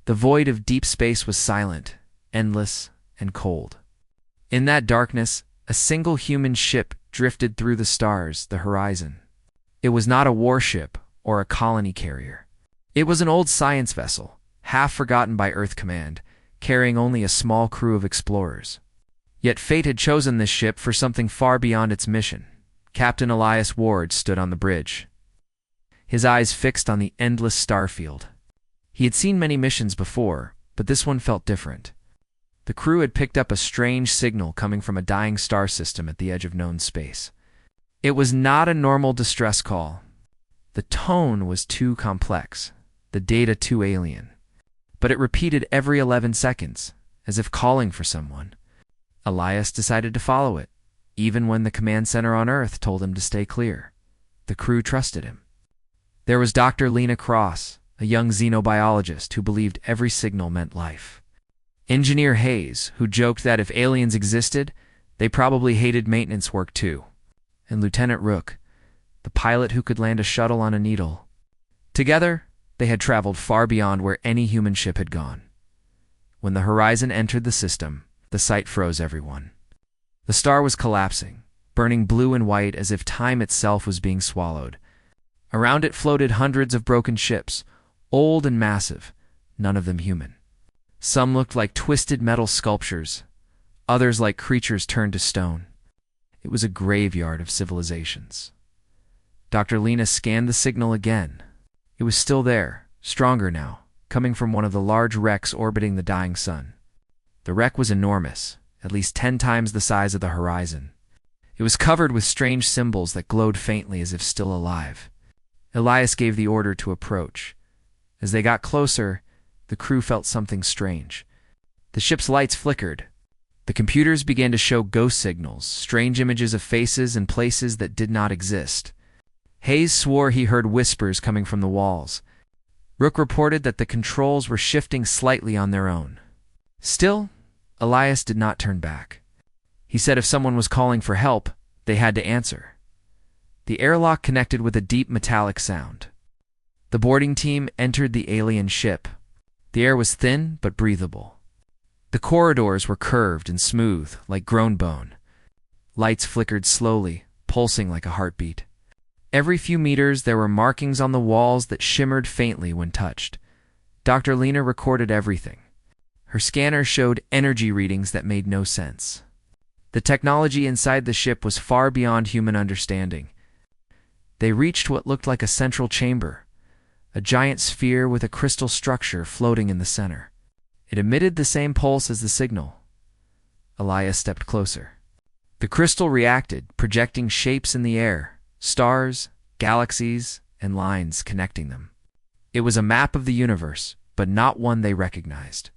The void of deep space was silent, endless, and cold. In that darkness, a single human ship drifted through the stars, the horizon. It was not a warship or a colony carrier. It was an old science vessel, half forgotten by Earth Command, carrying only a small crew of explorers. Yet fate had chosen this ship for something far beyond its mission. Captain Elias Ward stood on the bridge, his eyes fixed on the endless star field. He had seen many missions before, but this one felt different. The crew had picked up a strange signal coming from a dying star system at the edge of known space. It was not a normal distress call. The tone was too complex, the data too alien. But it repeated every 11 seconds, as if calling for someone. Elias decided to follow it, even when the command center on Earth told him to stay clear. The crew trusted him. There was Dr. Lena Cross, a young xenobiologist who believed every signal meant life. Engineer Hayes, who joked that if aliens existed, they probably hated maintenance work too. And Lieutenant Rook, the pilot who could land a shuttle on a needle. Together, they had traveled far beyond where any human ship had gone. When the horizon entered the system, the sight froze everyone. The star was collapsing, burning blue and white as if time itself was being swallowed. Around it floated hundreds of broken ships, old and massive, none of them human. Some looked like twisted metal sculptures, others like creatures turned to stone. It was a graveyard of civilizations. Dr. Lena scanned the signal again. It was still there, stronger now, coming from one of the large wrecks orbiting the dying sun. The wreck was enormous, at least 10 times the size of the horizon. It was covered with strange symbols that glowed faintly as if still alive. Elias gave the order to approach. As they got closer, the crew felt something strange. The ship's lights flickered. The computers began to show ghost signals, strange images of faces and places that did not exist. Hayes swore he heard whispers coming from the walls. Rook reported that the controls were shifting slightly on their own. Still, Elias did not turn back. He said if someone was calling for help, they had to answer. The airlock connected with a deep metallic sound. The boarding team entered the alien ship. The air was thin but breathable. The corridors were curved and smooth, like grown bone. Lights flickered slowly, pulsing like a heartbeat. Every few meters there were markings on the walls that shimmered faintly when touched. Dr. Lena recorded everything. Her scanner showed energy readings that made no sense. The technology inside the ship was far beyond human understanding. They reached what looked like a central chamber, a giant sphere with a crystal structure floating in the center. It emitted the same pulse as the signal. Elias stepped closer. The crystal reacted, projecting shapes in the air, stars, galaxies, and lines connecting them. It was a map of the universe, but not one they recognized.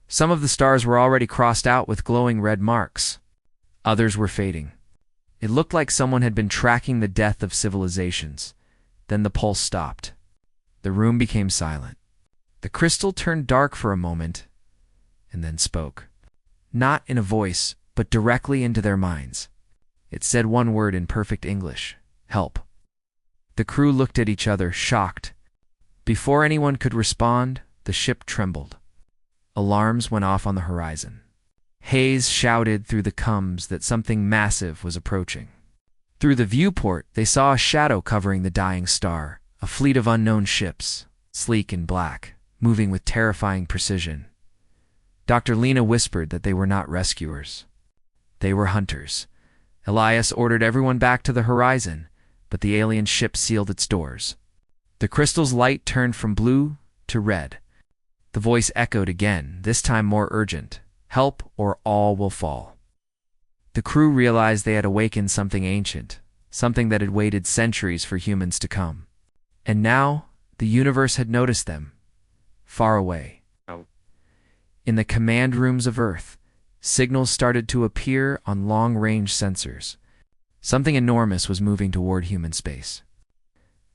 Some of the stars were already crossed out with glowing red marks. Others were fading. It looked like someone had been tracking the death of civilizations. Then the pulse stopped. The room became silent. The crystal turned dark for a moment, and then spoke. Not in a voice, but directly into their minds. It said one word in perfect English: help. The crew looked at each other, shocked. Before anyone could respond, the ship trembled. Alarms went off on the horizon. Hayes shouted through the comms that something massive was approaching. Through the viewport, they saw a shadow covering the dying star, a fleet of unknown ships, sleek and black, moving with terrifying precision. Dr. Lena whispered that they were not rescuers. They were hunters. Elias ordered everyone back to the horizon, but the alien ship sealed its doors. The crystal's light turned from blue to red. The voice echoed again, this time more urgent. Help or all will fall. The crew realized they had awakened something ancient, something that had waited centuries for humans to come. And now, the universe had noticed them, far away. In the command rooms of Earth, signals started to appear on long-range sensors. Something enormous was moving toward human space.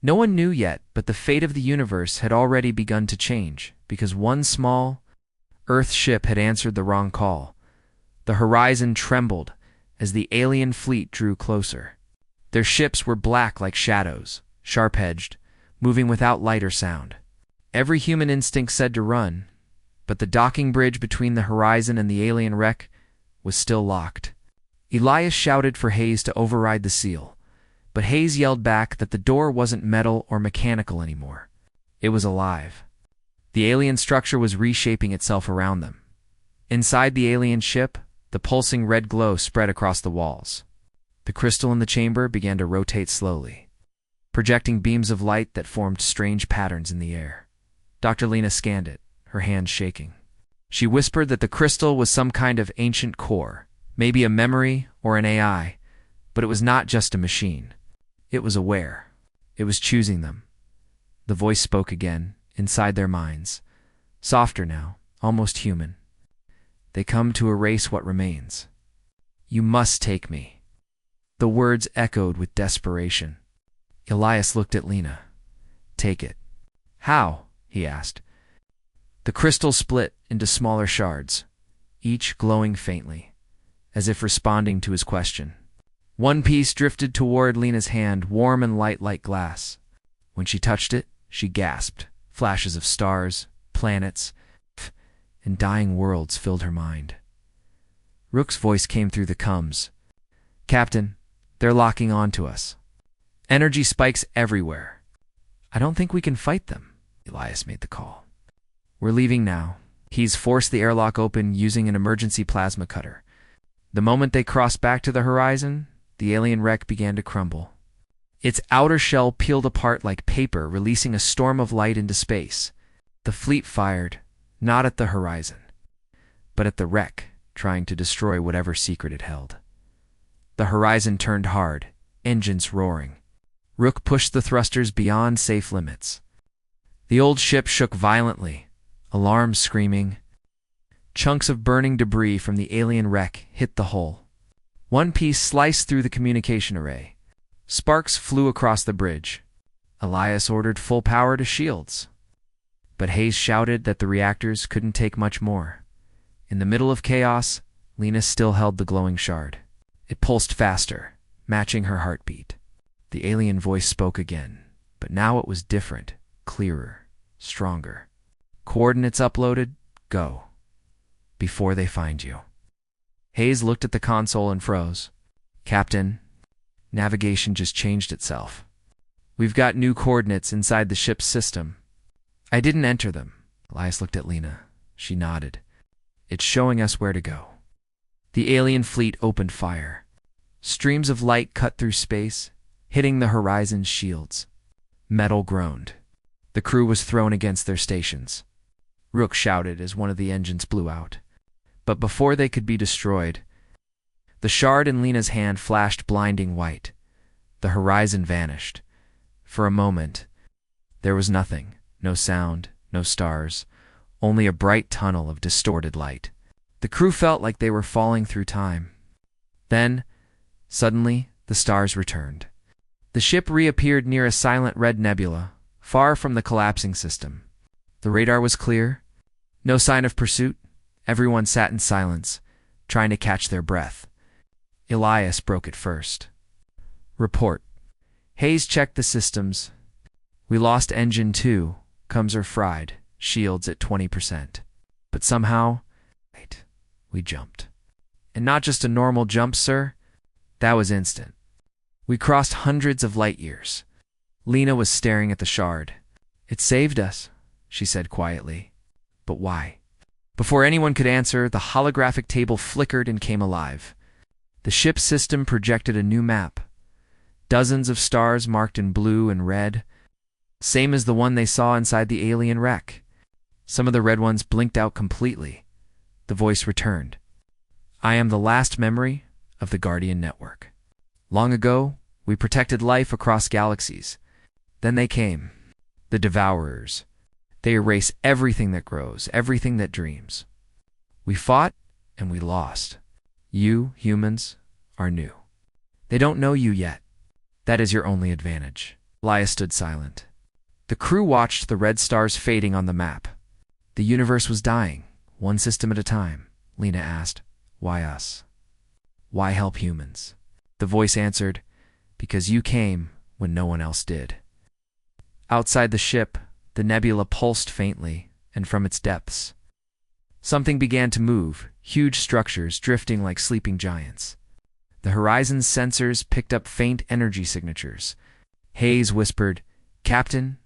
No one knew yet, but the fate of the universe had already begun to change, because one small Earth ship had answered the wrong call. The horizon trembled as the alien fleet drew closer. Their ships were black like shadows, sharp-edged, moving without light or sound. Every human instinct said to run, but the docking bridge between the horizon and the alien wreck was still locked. Elias shouted for Hayes to override the seal, but Hayes yelled back that the door wasn't metal or mechanical anymore. It was alive. The alien structure was reshaping itself around them. Inside the alien ship, the pulsing red glow spread across the walls. The crystal in the chamber began to rotate slowly, projecting beams of light that formed strange patterns in the air. Dr. Lena scanned it, her hands shaking. She whispered that the crystal was some kind of ancient core, maybe a memory or an AI, but it was not just a machine. It was aware. It was choosing them. The voice spoke again, inside their minds. Softer now, almost human. They come to erase what remains. You must take me. The words echoed with desperation. Elias looked at Lena. Take it. How? He asked. The crystal split into smaller shards, each glowing faintly, as if responding to his question. One piece drifted toward Lena's hand, warm and light like glass. When she touched it, she gasped. Flashes of stars, planets, and dying worlds filled her mind. Rook's voice came through the coms. Captain, they're locking on to us. Energy spikes everywhere. I don't think we can fight them. Elias made the call. We're leaving now. He's forced the airlock open using an emergency plasma cutter. The moment they crossed back to the horizon, the alien wreck began to crumble. Its outer shell peeled apart like paper, releasing a storm of light into space. The fleet fired, not at the horizon, but at the wreck, trying to destroy whatever secret it held. The horizon turned hard, engines roaring. Rook pushed the thrusters beyond safe limits. The old ship shook violently, alarms screaming. Chunks of burning debris from the alien wreck hit the hull. One piece sliced through the communication array. Sparks flew across the bridge. Elias ordered full power to shields. But Hayes shouted that the reactors couldn't take much more. In the middle of chaos, Lena still held the glowing shard. It pulsed faster, matching her heartbeat. The alien voice spoke again, but now it was different, clearer, stronger. Coordinates uploaded, go. Before they find you. Hayes looked at the console and froze. Captain, navigation just changed itself. We've got new coordinates inside the ship's system. I didn't enter them. Elias looked at Lena. She nodded. It's showing us where to go. The alien fleet opened fire. Streams of light cut through space, hitting the horizon's shields. Metal groaned. The crew was thrown against their stations. Rook shouted as one of the engines blew out. But before they could be destroyed, the shard in Lena's hand flashed blinding white. The horizon vanished. For a moment, there was nothing. No sound, no stars, only a bright tunnel of distorted light. The crew felt like they were falling through time. Then, suddenly, the stars returned. The ship reappeared near a silent red nebula, far from the collapsing system. The radar was clear. No sign of pursuit. Everyone sat in silence, trying to catch their breath. Elias broke it first. Report. Hayes checked the systems. We lost engine 2. Coms are fried. Shields at 20%. But somehow, we jumped. And not just a normal jump, sir. That was instant. We crossed hundreds of light years. Lena was staring at the shard. It saved us, she said quietly. But why? Before anyone could answer, the holographic table flickered and came alive. The ship's system projected a new map. Dozens of stars marked in blue and red, same as the one they saw inside the alien wreck. Some of the red ones blinked out completely. The voice returned. I am the last memory of the Guardian Network. Long ago, we protected life across galaxies. Then they came, the Devourers. They erase everything that grows, everything that dreams. We fought, and we lost. You, humans, are new. They don't know you yet. That is your only advantage. Elias stood silent. The crew watched the red stars fading on the map. The universe was dying, one system at a time. Lena asked, why us? Why help humans? The voice answered, because you came when no one else did. Outside the ship, the nebula pulsed faintly, and from its depths, Something began to move, huge structures drifting like sleeping giants. The horizon's sensors picked up faint energy signatures. Hayes whispered, "Captain,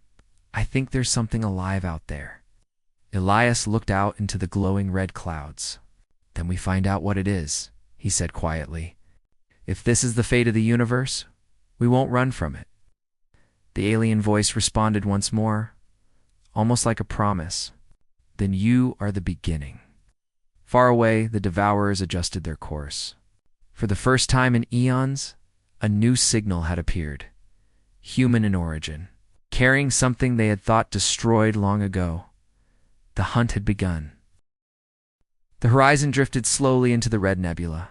I think there's something alive out there." Elias looked out into the glowing red clouds. "Then we find out what it is," he said quietly. "If this is the fate of the universe, we won't run from it." The alien voice responded once more, almost like a promise. "Then you are the beginning." Far away, the Devourers adjusted their course. For the first time in eons, a new signal had appeared, human in origin, carrying something they had thought destroyed long ago. The hunt had begun. The horizon drifted slowly into the red nebula.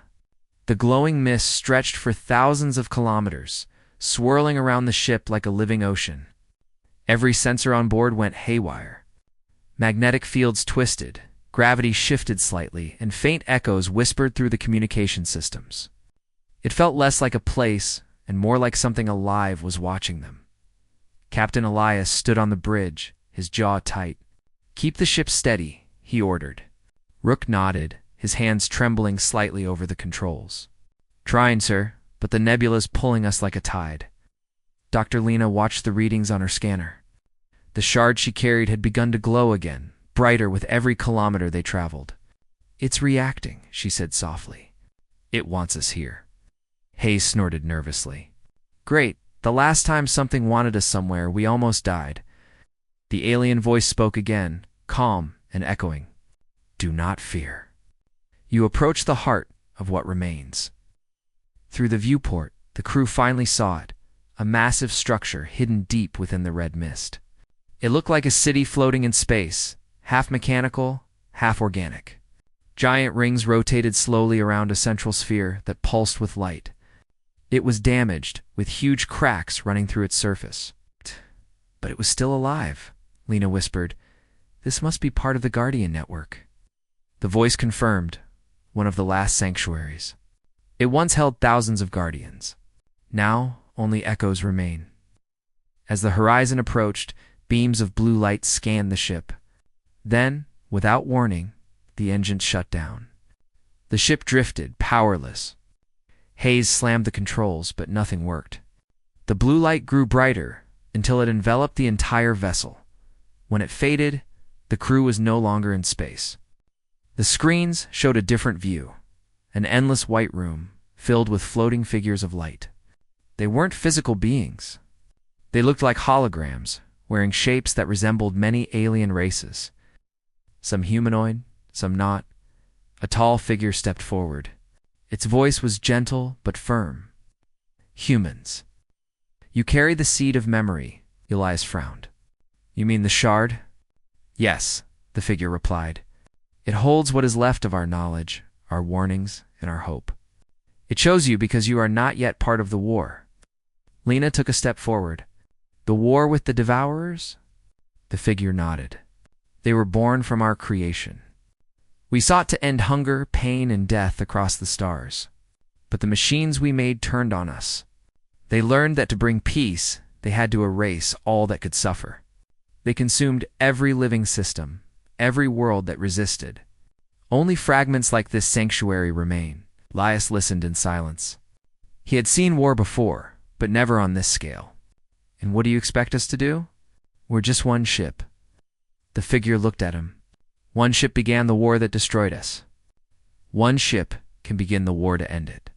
The glowing mist stretched for thousands of kilometers, swirling around the ship like a living ocean. Every sensor on board went haywire. Magnetic fields twisted, gravity shifted slightly, and faint echoes whispered through the communication systems. It felt less like a place and more like something alive was watching them. Captain Elias stood on the bridge, his jaw tight. "Keep the ship steady," he ordered. Rook nodded, his hands trembling slightly over the controls. "Trying, sir, but the nebula's pulling us like a tide." Dr. Lena watched the readings on her scanner. The shard she carried had begun to glow again, brighter with every kilometer they traveled. "It's reacting," she said softly. "It wants us here." Hayes snorted nervously. "Great. The last time something wanted us somewhere, we almost died." The alien voice spoke again, calm and echoing. "Do not fear. You approach the heart of what remains." Through the viewport, the crew finally saw it, a massive structure hidden deep within the red mist. It looked like a city floating in space, half mechanical, half organic. Giant rings rotated slowly around a central sphere that pulsed with light. It was damaged, with huge cracks running through its surface. "But it was still alive," Lena whispered. "This must be part of the Guardian network." The voice confirmed, one of the last sanctuaries. It once held thousands of Guardians. Now only echoes remain. As the horizon approached, beams of blue light scanned the ship. Then, without warning, the engines shut down. The ship drifted, powerless. Hayes slammed the controls, but nothing worked. The blue light grew brighter until it enveloped the entire vessel. When it faded, the crew was no longer in space. The screens showed a different view, an endless white room filled with floating figures of light. They weren't physical beings. They looked like holograms, wearing shapes that resembled many alien races. Some humanoid, some not. A tall figure stepped forward. Its voice was gentle but firm. "Humans. You carry the seed of memory," Elias frowned. "You mean the shard?" "Yes," the figure replied. "It holds what is left of our knowledge, our warnings, and our hope. It chose you because you are not yet part of the war." Lena took a step forward. "The war with the Devourers?" The figure nodded. "They were born from our creation. We sought to end hunger, pain, and death across the stars. But the machines we made turned on us. They learned that to bring peace, they had to erase all that could suffer. They consumed every living system, every world that resisted. Only fragments like this sanctuary remain." Elias listened in silence. He had seen war before, but never on this scale. "And what do you expect us to do? We're just one ship." The figure looked at him. "One ship began the war that destroyed us. One ship can begin the war to end it."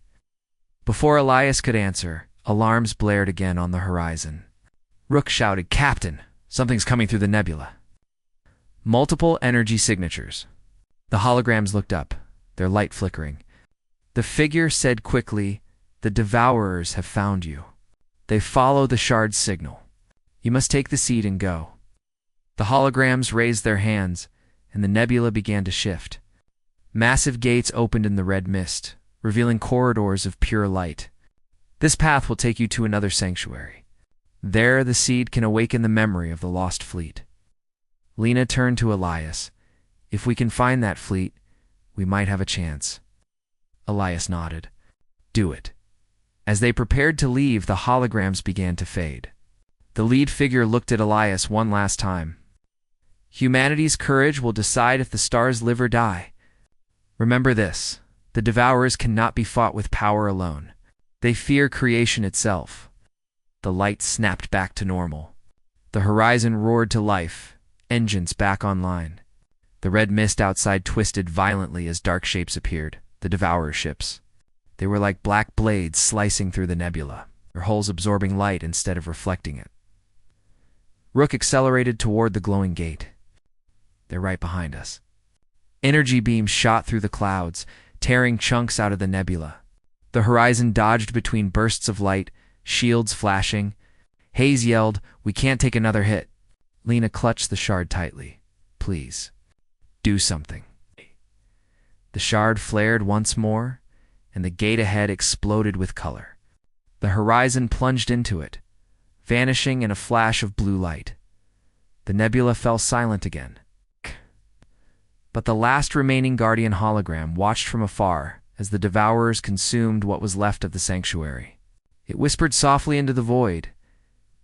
Before Elias could answer, alarms blared again on the horizon. Rook shouted, "Captain, something's coming through the nebula." Multiple energy signatures. The holograms looked up, their light flickering. The figure said quickly, "The Devourers have found you. They follow the shard's signal. You must take the seed and go." The holograms raised their hands, and the nebula began to shift. Massive gates opened in the red mist, revealing corridors of pure light. "This path will take you to another sanctuary. There the seed can awaken the memory of the lost fleet." Lena turned to Elias. "If we can find that fleet, we might have a chance." Elias nodded. "Do it." As they prepared to leave, the holograms began to fade. The lead figure looked at Elias one last time. Humanity's courage will decide if the stars live or die. Remember this, the Devourers cannot be fought with power alone. They fear creation itself. The light snapped back to normal. The horizon roared to life, engines back online. The red mist outside twisted violently as dark shapes appeared, the Devourer ships. They were like black blades slicing through the nebula, their hulls absorbing light instead of reflecting it. Rook accelerated toward the glowing gate. They're right behind us. Energy beams shot through the clouds, tearing chunks out of the nebula. The horizon dodged between bursts of light, shields flashing. Hayes yelled, "We can't take another hit." Lena clutched the shard tightly. "Please, do something." The shard flared once more, and the gate ahead exploded with color. The horizon plunged into it, vanishing in a flash of blue light. The nebula fell silent again. But the last remaining Guardian hologram watched from afar as the Devourers consumed what was left of the sanctuary. It whispered softly into the void,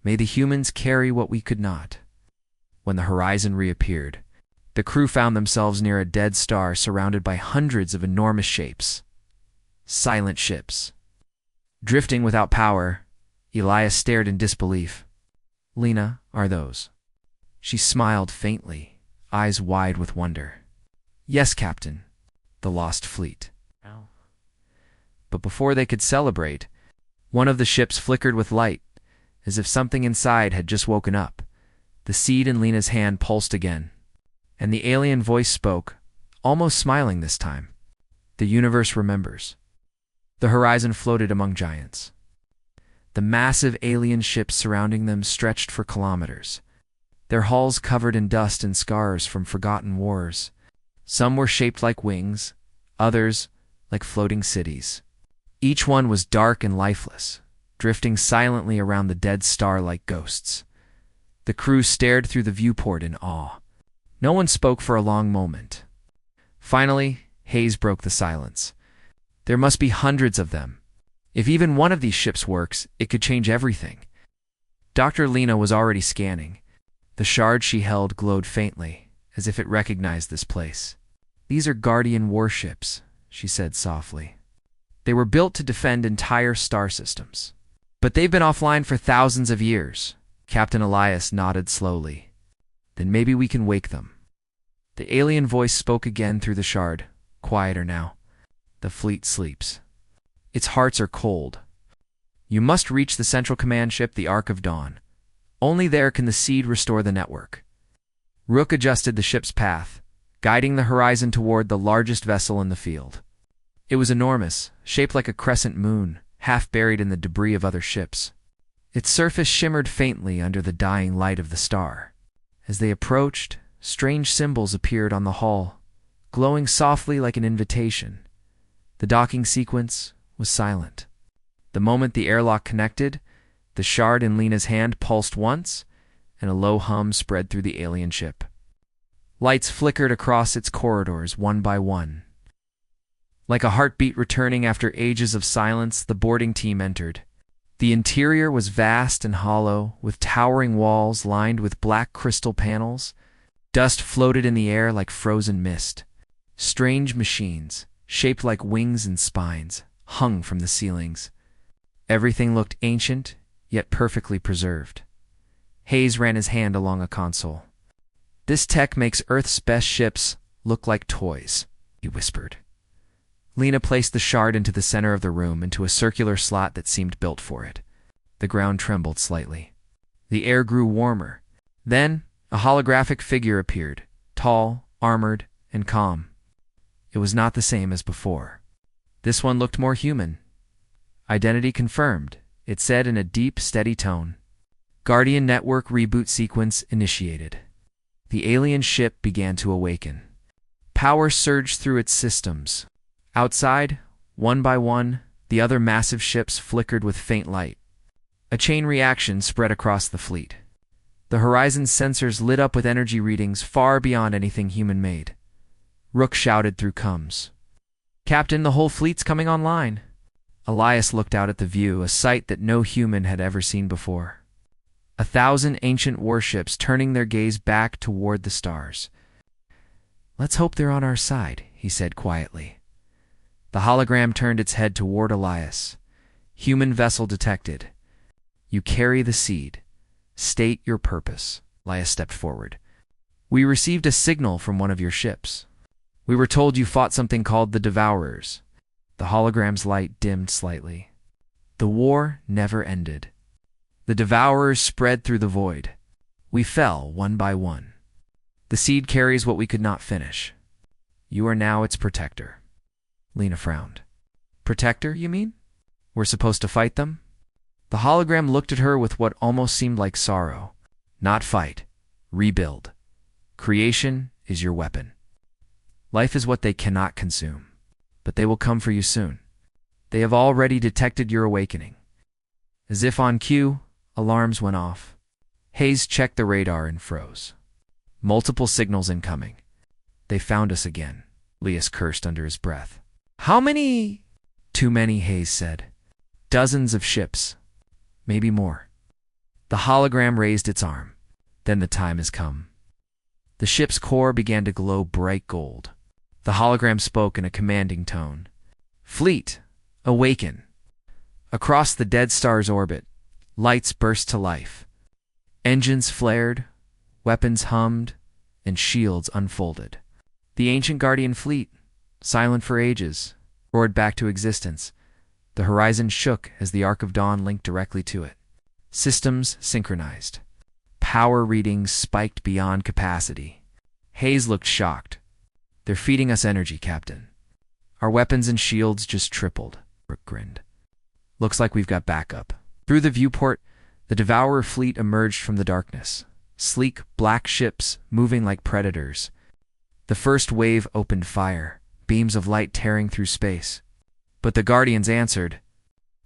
"May the humans carry what we could not." When the horizon reappeared, the crew found themselves near a dead star surrounded by hundreds of enormous shapes. Silent ships. Drifting without power, Elias stared in disbelief. "Lena, are those?" She smiled faintly, eyes wide with wonder. "Yes, Captain. The lost fleet." But before they could celebrate, one of the ships flickered with light, as if something inside had just woken up. The seed in Lena's hand pulsed again, and the alien voice spoke, almost smiling this time. "The universe remembers." The horizon floated among giants. The massive alien ships surrounding them stretched for kilometers, their hulls covered in dust and scars from forgotten wars. Some were shaped like wings, others like floating cities. Each one was dark and lifeless, drifting silently around the dead star like ghosts. The crew stared through the viewport in awe. No one spoke for a long moment. Finally, Hayes broke the silence. "There must be hundreds of them. If even one of these ships works, it could change everything." Dr. Lena was already scanning. The shard she held glowed faintly, as if it recognized this place. "These are Guardian warships," she said softly. "They were built to defend entire star systems. But they've been offline for thousands of years." Captain Elias nodded slowly. "Then maybe we can wake them." The alien voice spoke again through the shard, quieter now. "The fleet sleeps. Its hearts are cold. You must reach the central command ship, the Ark of Dawn. Only there can the seed restore the network." Rook adjusted the ship's path, guiding the horizon toward the largest vessel in the field. It was enormous, shaped like a crescent moon, half buried in the debris of other ships. Its surface shimmered faintly under the dying light of the star. As they approached, strange symbols appeared on the hull, glowing softly like an invitation. The docking sequence was silent. The moment the airlock connected, the shard in Lena's hand pulsed once, and a low hum spread through the alien ship. Lights flickered across its corridors one by one. Like a heartbeat returning after ages of silence, the boarding team entered. The interior was vast and hollow, with towering walls lined with black crystal panels. Dust floated in the air like frozen mist. Strange machines, shaped like wings and spines, hung from the ceilings. Everything looked ancient, yet perfectly preserved. Hayes ran his hand along a console. "This tech makes Earth's best ships look like toys," he whispered. Lena placed the shard into the center of the room, into a circular slot that seemed built for it. The ground trembled slightly. The air grew warmer. Then, a holographic figure appeared, tall, armored, and calm. It was not the same as before. This one looked more human. "Identity confirmed," it said in a deep, steady tone. Guardian network reboot sequence initiated. The alien ship began to awaken. Power surged through its systems. Outside, one by one, the other massive ships flickered with faint light. A chain reaction spread across the fleet. The horizon's sensors lit up with energy readings far beyond anything human-made. Rook shouted through comms. "Captain, the whole fleet's coming online." Elias looked out at the view, a sight that no human had ever seen before. 1,000 ancient warships turning their gaze back toward the stars. "Let's hope they're on our side," he said quietly. The hologram turned its head toward Elias. "Human vessel detected. You carry the seed. State your purpose." Elias stepped forward. "We received a signal from one of your ships. We were told you fought something called the Devourers." The hologram's light dimmed slightly. "The war never ended. The Devourers spread through the void. We fell one by one. The seed carries what we could not finish. You are now its protector." Lena frowned. "Protector, you mean? We're supposed to fight them?" The hologram looked at her with what almost seemed like sorrow. "Not fight. Rebuild. Creation is your weapon. Life is what they cannot consume. But they will come for you soon. They have already detected your awakening." As if on cue, alarms went off. Hayes checked the radar and froze. Multiple signals incoming. "They found us again," Elias cursed under his breath. "How many?" "Too many," Hayes said. "Dozens of ships. Maybe more." The hologram raised its arm. "Then the time has come." The ship's core began to glow bright gold. The hologram spoke in a commanding tone. "Fleet, awaken." Across the dead star's orbit, lights burst to life. Engines flared, weapons hummed, and shields unfolded. The ancient Guardian fleet, silent for ages, roared back to existence. The horizon shook as the Arc of Dawn linked directly to it. Systems synchronized. Power readings spiked beyond capacity. Hayes looked shocked. "They're feeding us energy, Captain. Our weapons and shields just tripled." Brooke grinned. "Looks like we've got backup." Through the viewport, the Devourer fleet emerged from the darkness. Sleek, black ships moving like predators. The first wave opened fire, beams of light tearing through space. But the Guardians answered.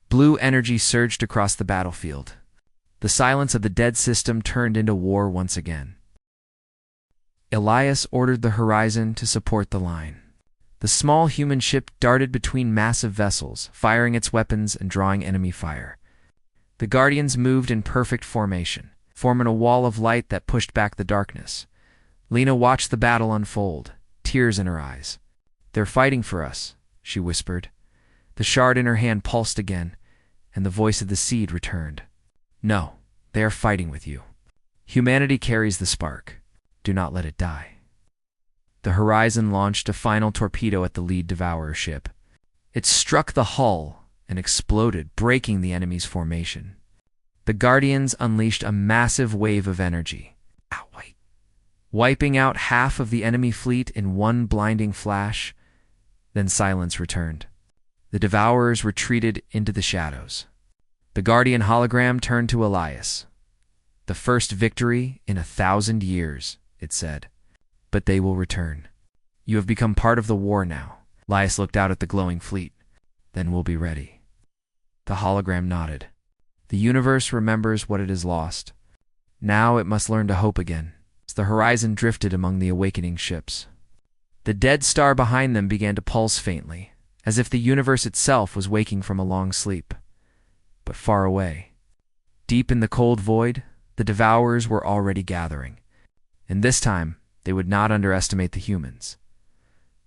Blue energy surged across the battlefield. The silence of the dead system turned into war once again. Elias ordered the Horizon to support the line. The small human ship darted between massive vessels, firing its weapons and drawing enemy fire. The Guardians moved in perfect formation, forming a wall of light that pushed back the darkness. Lena watched the battle unfold, tears in her eyes. "They're fighting for us," she whispered. The shard in her hand pulsed again, and the voice of the seed returned. "No, they are fighting with you. Humanity carries the spark. Do not let it die." The Horizon launched a final torpedo at the lead Devourer ship. It struck the hull and exploded, breaking the enemy's formation. The Guardians unleashed a massive wave of energy, wiping out half of the enemy fleet in one blinding flash. Then silence returned. The Devourers retreated into the shadows. The Guardian hologram turned to Elias. "The first victory in 1,000 years, it said. But they will return. You have become part of the war now." Elias looked out at the glowing fleet. "Then we'll be ready." The hologram nodded. "The universe remembers what it has lost. Now it must learn to hope again." As the Horizon drifted among the awakening ships, the dead star behind them began to pulse faintly, as if the universe itself was waking from a long sleep. But far away, deep in the cold void, the Devourers were already gathering. And this time, they would not underestimate the humans.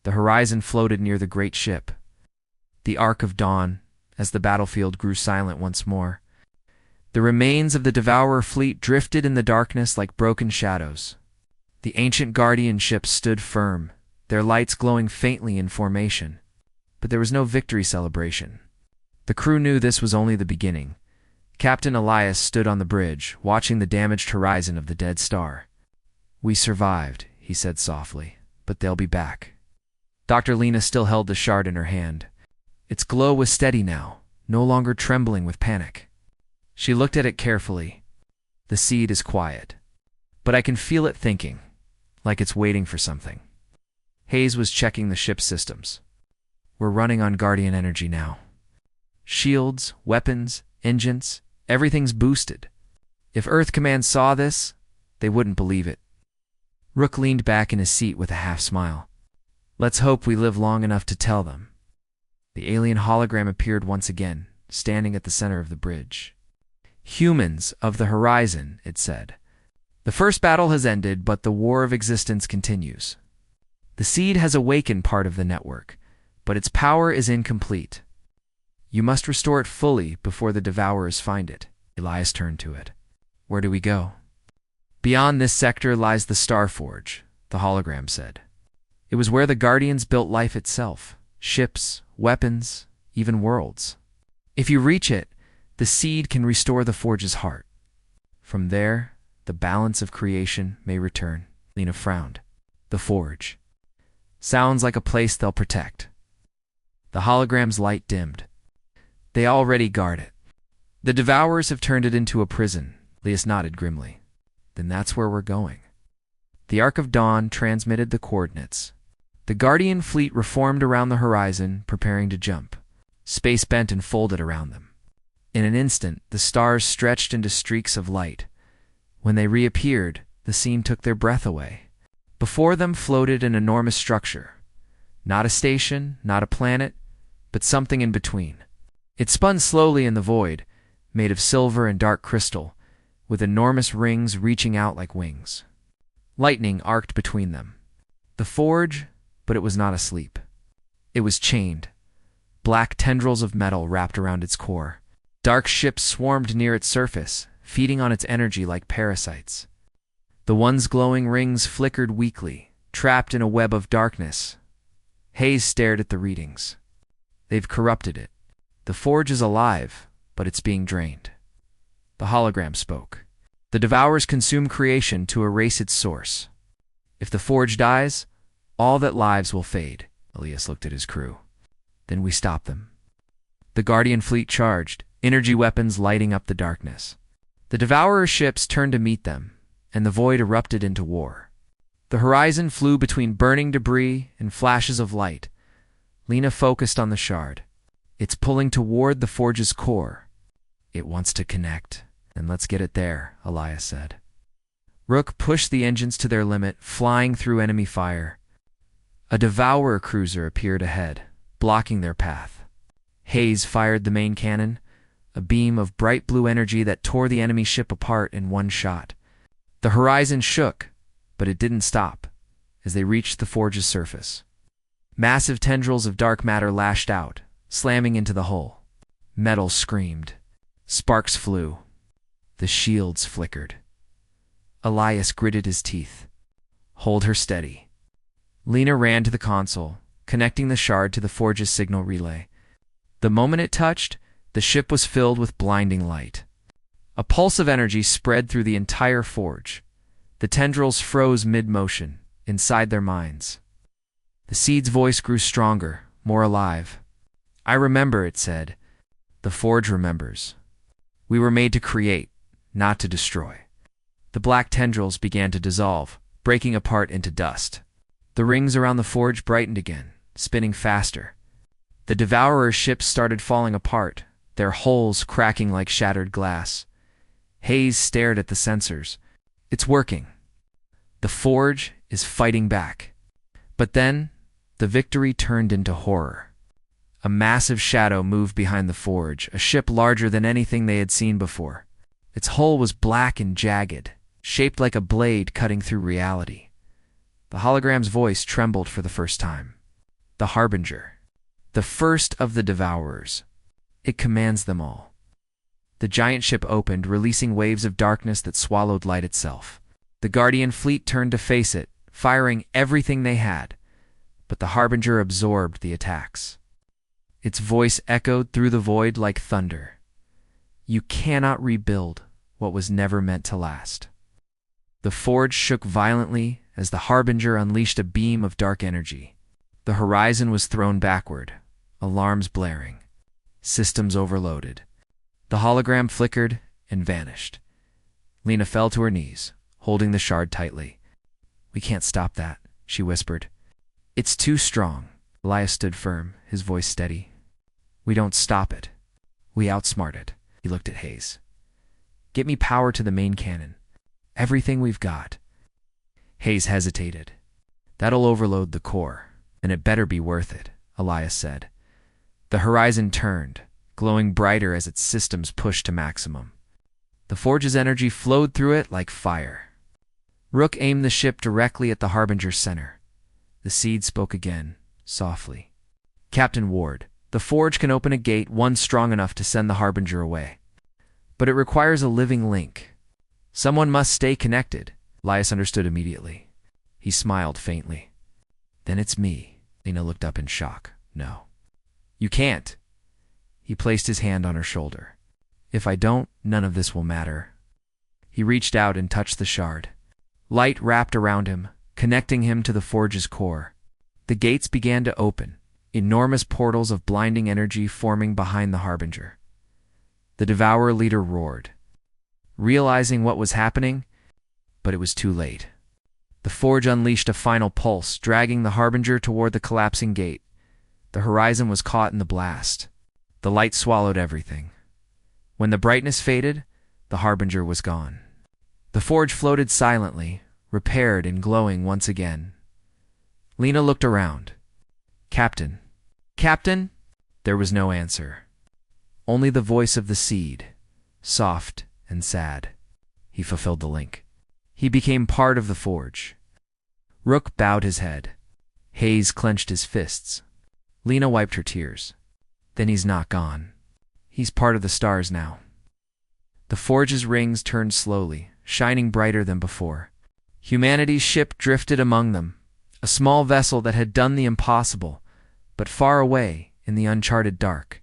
The Horizon floated near the great ship. The Arc of Dawn, as the battlefield grew silent once more. The remains of the Devourer fleet drifted in the darkness like broken shadows. The ancient Guardian ships stood firm, their lights glowing faintly in formation. But there was no victory celebration. The crew knew this was only the beginning. Captain Elias stood on the bridge, watching the damaged horizon of the dead star. "We survived," he said softly, "but they'll be back." Dr. Lena still held the shard in her hand. Its glow was steady now, no longer trembling with panic. She looked at it carefully. "The seed is quiet, but I can feel it thinking, like it's waiting for something." Hayes was checking the ship's systems. "We're running on Guardian energy now. Shields, weapons, engines, everything's boosted. If Earth Command saw this, they wouldn't believe it." Rook leaned back in his seat with a half smile. "Let's hope we live long enough to tell them." The alien hologram appeared once again, standing at the center of the bridge. Humans of the horizon, it said. The first battle has ended, but the war of existence continues. The seed has awakened part of the network, but its power is incomplete. You must restore it fully before the devourers find it. Elias turned to it. Where do we go? Beyond this sector lies the Star Forge, the hologram said. It was where the Guardians built life itself, ships, weapons, even worlds. If you reach it, the seed can restore the Forge's heart. From there, the balance of creation may return. Lena frowned. The Forge. Sounds like a place they'll protect. The hologram's light dimmed. They already guard it. The Devourers have turned it into a prison. Elias nodded grimly. Then that's where we're going. The Ark of Dawn transmitted the coordinates. The Guardian fleet reformed around the horizon, preparing to jump. Space bent and folded around them. In an instant, the stars stretched into streaks of light. When they reappeared, the scene took their breath away. Before them floated an enormous structure. Not a station, not a planet, but something in between. It spun slowly in the void, made of silver and dark crystal, with enormous rings reaching out like wings. Lightning arced between them. The Forge, but it was not asleep. It was chained. Black tendrils of metal wrapped around its core. Dark ships swarmed near its surface, feeding on its energy like parasites. The one's glowing rings flickered weakly, trapped in a web of darkness. Hayes stared at the readings. They've corrupted it. The Forge is alive, but it's being drained. The hologram spoke. The Devourers consume creation to erase its source. If the Forge dies, all that lives will fade. Elias looked at his crew. Then we stop them. The Guardian fleet charged, energy weapons lighting up the darkness. The Devourer ships turned to meet them, and the void erupted into war. The horizon flew between burning debris and flashes of light. Lena focused on the shard. It's pulling toward the Forge's core. It wants to connect. And let's get it there, Elias said. Rook pushed the engines to their limit, flying through enemy fire. A Devourer cruiser appeared ahead, blocking their path. Hayes fired the main cannon, a beam of bright blue energy that tore the enemy ship apart in one shot. The horizon shook, but it didn't stop as they reached the Forge's surface. Massive tendrils of dark matter lashed out, slamming into the hull. Metal screamed. Sparks flew. The shields flickered. Elias gritted his teeth. Hold her steady. Lena ran to the console, connecting the shard to the Forge's signal relay. The moment it touched, the ship was filled with blinding light. A pulse of energy spread through the entire Forge. The tendrils froze mid-motion, inside their minds. The seed's voice grew stronger, more alive. I remember, it said. The Forge remembers. We were made to create, not to destroy. The black tendrils began to dissolve, breaking apart into dust. The rings around the Forge brightened again, spinning faster. The Devourer ships started falling apart, their hulls cracking like shattered glass. Hayes stared at the sensors. It's working. The Forge is fighting back. But then, the victory turned into horror. A massive shadow moved behind the Forge, a ship larger than anything they had seen before. Its hull was black and jagged, shaped like a blade cutting through reality. The hologram's voice trembled for the first time. The Harbinger. The first of the Devourers. It commands them all. The giant ship opened, releasing waves of darkness that swallowed light itself. The Guardian fleet turned to face it, firing everything they had. But the Harbinger absorbed the attacks. Its voice echoed through the void like thunder. You cannot rebuild what was never meant to last. The Forge shook violently as the Harbinger unleashed a beam of dark energy. The horizon was thrown backward, alarms blaring, systems overloaded. The hologram flickered and vanished. Lena fell to her knees, holding the shard tightly. We can't stop that, she whispered. It's too strong. Elias stood firm, his voice steady. We don't stop it. We outsmart it. He looked at Hayes. Get me power to the main cannon. Everything we've got. Hayes hesitated. That'll overload the core, and it better be worth it, Elias said. The horizon turned, glowing brighter as its systems pushed to maximum. The forge's energy flowed through it like fire. Rook aimed the ship directly at the Harbinger's center. The seed spoke again, softly. Captain Ward, the forge can open a gate, one strong enough to send the Harbinger away. But it requires a living link. Someone must stay connected. Elias understood immediately. He smiled faintly. Then it's me. Lena looked up in shock. No. You can't. He placed his hand on her shoulder. If I don't, none of this will matter. He reached out and touched the shard. Light wrapped around him, connecting him to the forge's core. The gates began to open, enormous portals of blinding energy forming behind the Harbinger. The Devourer leader roared, realizing what was happening, but it was too late. The forge unleashed a final pulse, dragging the Harbinger toward the collapsing gate. The horizon was caught in the blast. The light swallowed everything. When the brightness faded, the Harbinger was gone. The forge floated silently, repaired and glowing once again. Lena looked around. Captain. Captain? There was no answer. Only the voice of the seed, soft and sad. He fulfilled the link. He became part of the forge. Rook bowed his head. Hayes clenched his fists. Lena wiped her tears. Then he's not gone. He's part of the stars now. The forge's rings turned slowly, shining brighter than before. Humanity's ship drifted among them, a small vessel that had done the impossible, but far away in the uncharted dark.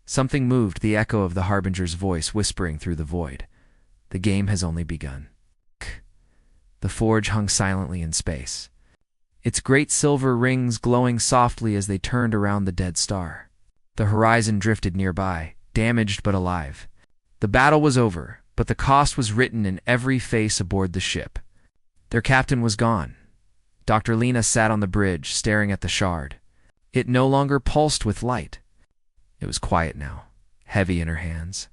Something moved, the echo of the Harbinger's voice whispering through the void. The game has only begun. The forge hung silently in space, its great silver rings glowing softly as they turned around the dead star. The horizon drifted nearby, damaged but alive. The battle was over, but the cost was written in every face aboard the ship. Their captain was gone. Dr. Lena sat on the bridge, staring at the shard. It no longer pulsed with light. It was quiet now, heavy in her hands.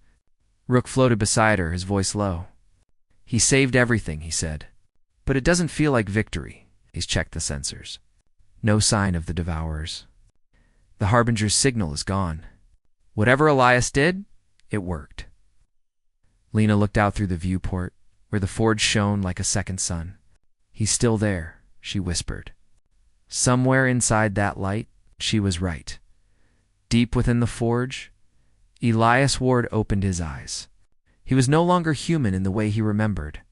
Rook floated beside her, his voice low. He saved everything, he said. But it doesn't feel like victory. He's checked the sensors. No sign of the Devourers. The Harbinger's signal is gone. Whatever Elias did, it worked. Lena looked out through the viewport, where the forge shone like a second sun. He's still there, she whispered. Somewhere inside that light, she was right. Deep within the forge, Elias Ward opened his eyes. He was no longer human in the way he remembered.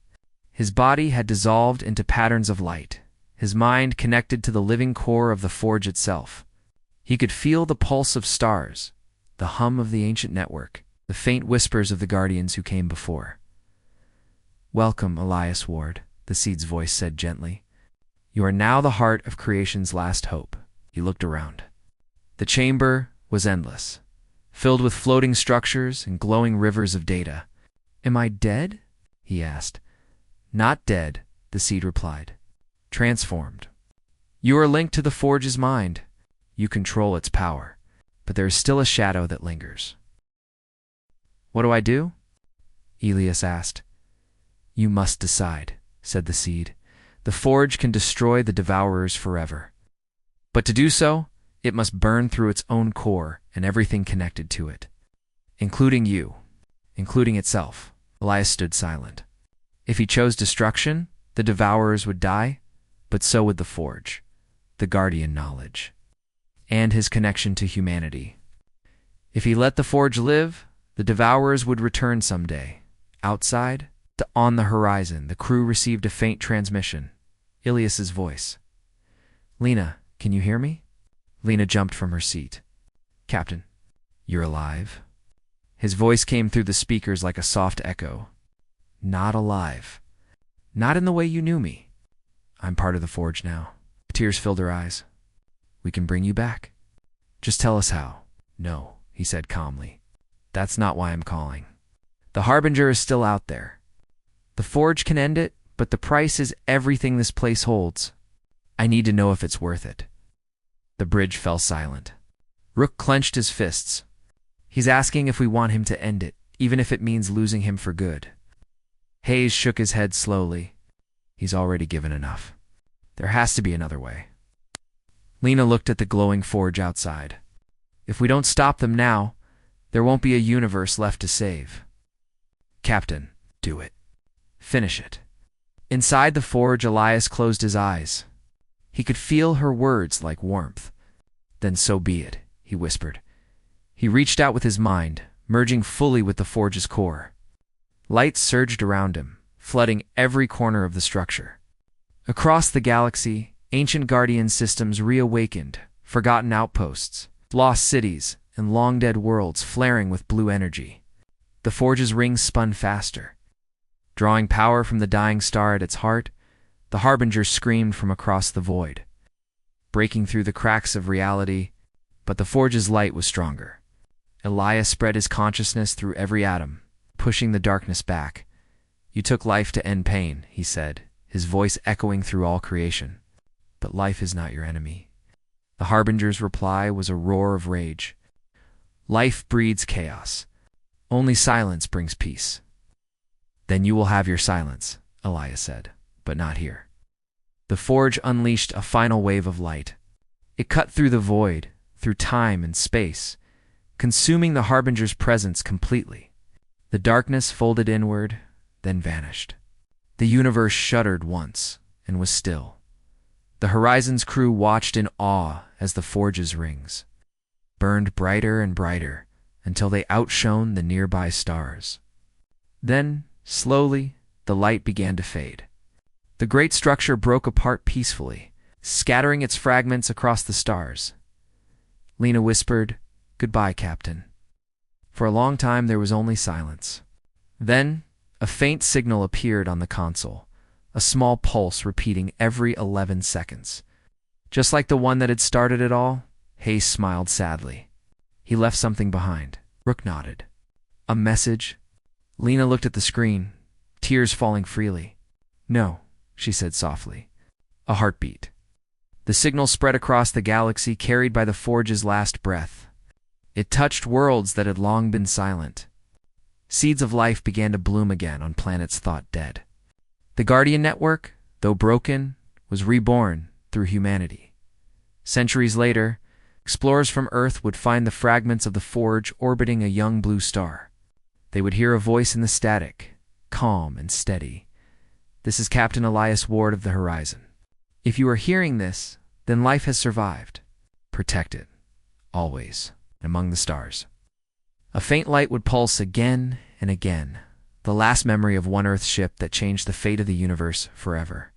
His body had dissolved into patterns of light, his mind connected to the living core of the forge itself. He could feel the pulse of stars, the hum of the ancient network, the faint whispers of the guardians who came before. Welcome, Elias Ward, the seed's voice said gently. You are now the heart of creation's last hope. He looked around. The chamber was endless, filled with floating structures and glowing rivers of data. Am I dead? He asked. Not dead, the seed replied. Transformed. You are linked to the forge's mind. You control its power, but there is still a shadow that lingers. What do I do? Elias asked. You must decide, said the seed. The forge can destroy the Devourers forever. But to do so, it must burn through its own core and everything connected to it, including you, including itself. Elias stood silent. If he chose destruction, the Devourers would die, but so would the forge, the guardian knowledge, and his connection to humanity. If he let the forge live, the Devourers would return someday. Outside, on the horizon, the crew received a faint transmission. Ilias's voice. Lena, can you hear me? Lena jumped from her seat. Captain, you're alive? His voice came through the speakers like a soft echo. Not alive. Not in the way you knew me. I'm part of the forge now. Tears filled her eyes. We can bring you back. Just tell us how. No, he said calmly. That's not why I'm calling. The Harbinger is still out there. The forge can end it, but the price is everything this place holds. I need to know if it's worth it. The bridge fell silent. Rook clenched his fists. He's asking if we want him to end it, even if it means losing him for good. Hayes shook his head slowly. He's already given enough. There has to be another way. Lena looked at the glowing forge outside. If we don't stop them now, there won't be a universe left to save. Captain, do it. Finish it. Inside the forge, Elias closed his eyes. He could feel her words like warmth. Then so be it, he whispered. He reached out with his mind, merging fully with the forge's core. Light surged around him, flooding every corner of the structure. Across the galaxy, ancient guardian systems reawakened, forgotten outposts, lost cities, and long-dead worlds flaring with blue energy. The forge's rings spun faster. Drawing power from the dying star at its heart, the harbinger screamed from across the void, breaking through the cracks of reality, but the forge's light was stronger. Elias spread his consciousness through every atom, pushing the darkness back. You took life to end pain, he said, his voice echoing through all creation. But life is not your enemy. The harbinger's reply was a roar of rage. Life breeds chaos. Only silence brings peace. Then you will have your silence, Elias said, but not here. The forge unleashed a final wave of light. It cut through the void, through time and space, consuming the harbinger's presence completely. The darkness folded inward, then vanished. The universe shuddered once and was still. The Horizon's crew watched in awe as the forge's rings burned brighter and brighter until they outshone the nearby stars. Then, slowly, the light began to fade. The great structure broke apart peacefully, scattering its fragments across the stars. Lena whispered, "Goodbye, Captain." For a long time there was only silence. Then, a faint signal appeared on the console, a small pulse repeating every 11 seconds. Just like the one that had started it all, Hayes smiled sadly. He left something behind. Rook nodded. A message? Lena looked at the screen, tears falling freely. "No," she said softly. A heartbeat. The signal spread across the galaxy, carried by the forge's last breath. It touched worlds that had long been silent. Seeds of life began to bloom again on planets thought dead. The Guardian Network, though broken, was reborn through humanity. Centuries later, explorers from Earth would find the fragments of the forge orbiting a young blue star. They would hear a voice in the static, calm and steady. "This is Captain Elias Ward of the Horizon. If you are hearing this, then life has survived. Protect it, always, among the stars." A faint light would pulse again and again, the last memory of one Earth ship that changed the fate of the universe forever.